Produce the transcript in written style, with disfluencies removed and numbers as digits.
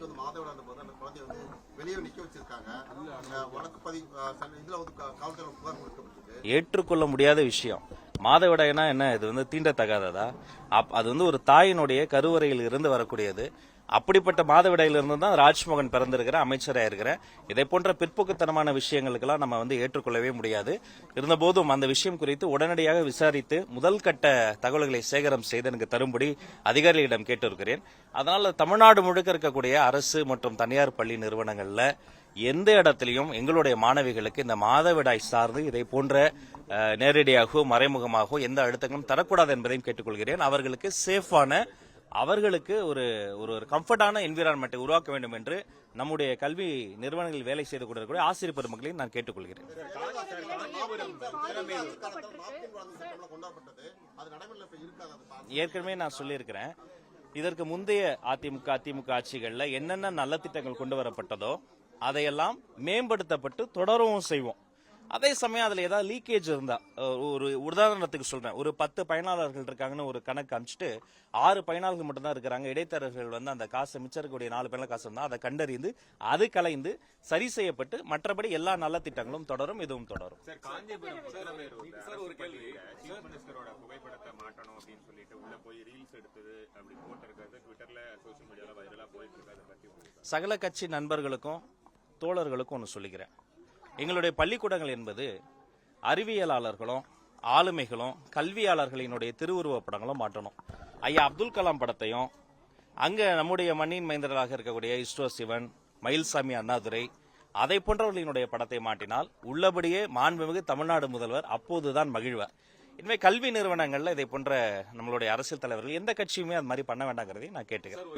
பெண்ணுக்கு வந்து மாதவிடாய் போது அந்த குழந்தைய வந்து வெளியே நிக்க வச்சிருக்காங்க. வழக்கு பதிவு இதுல வந்து காவல்துறை புகார் கொடுக்கப்பட்டிருக்கு. ஏற்றுக்கொள்ள முடியாத விஷயம். மாதவிடாய்னா என்ன, இது வந்து தீண்டத்தகாததா? அது வந்து ஒரு தாயினுடைய கருவறையில் இருந்து வரக்கூடியது. அப்படிப்பட்ட மாதவிடாயிலிருந்து தான் ராஜ்மோகன் பிறந்திருக்கிற அமைச்சராக இருக்கிறேன். இதை போன்ற பிற்போக்குத்தனமான விஷயங்களுக்கெல்லாம் நம்ம வந்து ஏற்றுக்கொள்ளவே முடியாது. இருந்தபோதும் அந்த விஷயம் குறித்து உடனடியாக விசாரித்து முதல் கட்ட தகவல்களை சேகரம் செய்து எனக்கு தரும்படி அதிகாரிகளிடம் கேட்டிருக்கிறேன். அதனால தமிழ்நாடு முழுக்க இருக்கக்கூடிய அரசு மற்றும் தனியார் பள்ளி நிறுவனங்கள்ல எந்த இடத்திலையும் எங்களுடைய மாணவிகளுக்கு இந்த மாதவிடாய் சார்ந்து இதை போன்ற நேரடியாகவோ மறைமுகமாகவோ எந்த அழுத்தங்களும் தரக்கூடாது என்பதையும் கேட்டுக்கொள்கிறேன். அவர்களுக்கு சேஃபான, அவர்களுக்கு ஒரு ஒரு கம்ஃபர்டான என்விரான்மெண்ட்டை உருவாக்க வேண்டும் என்று நம்முடைய கல்வி நிறுவனங்களில் வேலை செய்து கொண்டிருக்கிற ஆசிரியர் பெருமக்களையும் நான் கேட்டுக்கொள்கிறேன். ஏற்கனவே நான் சொல்லியிருக்கிறேன், இதற்கு முந்தைய அதிமுக ஆட்சிகளில் என்னென்ன நல்ல திட்டங்கள் கொண்டு வரப்பட்டதோ அதையெல்லாம் மேம்படுத்தப்பட்டு தொடரவும் செய்வோம். அதே சமயம் அதுல ஏதாவது லீக்கேஜ் இருந்தா, ஒரு உதாரணத்துக்கு சொல்றேன், ஒரு 10 பயனாளர்கள் இருக்காங்கன்னு ஒரு கணக்கு அனுப்பிச்சிட்டு 6 பயனாளர்கள் மட்டும் தான் இருக்கிறாங்க, இடைத்தரகர்கள் வந்து அந்த காசை மிச்சம் இருக்கக்கூடிய 4 பயனாளர் காசு இருந்தா அதை கண்டறிந்து அது கலைந்து சரி செய்யப்பட்டு மற்றபடி எல்லா நல்ல திட்டங்களும் தொடரும், இதுவும் தொடரும். சகல கட்சி நண்பர்களுக்கும் தோழர்களுக்கும் ஒன்று சொல்லிக்கிறேன். எங்களுடைய பள்ளிக்கூடங்கள் என்பது அறிவியலாளர்களும் ஆளுமைகளும் கல்வியாளர்களினுடைய திருவுருவப் படங்களும் மாற்றணும். ஐயா அப்துல் கலாம் படத்தையும் அங்க நம்முடைய மண்ணின் மைந்தர்களாக இருக்கக்கூடிய இஸ்ரோ சிவன், மயில்சாமி அண்ணாதுரை அதை போன்றவர்களினுடைய படத்தை மாட்டினால் உள்ளபடியே மாண்புமிகு தமிழ்நாடு முதல்வர் அப்போதுதான் மகிழ்வார். இனிமே கல்வி நிறுவனங்கள்ல இதை போன்ற நம்மளுடைய அரசியல் தலைவர்கள் எந்த கட்சியுமே அது மாதிரி பண்ண வேண்டாங்கிறதை நான் கேட்டுக்கிறேன்.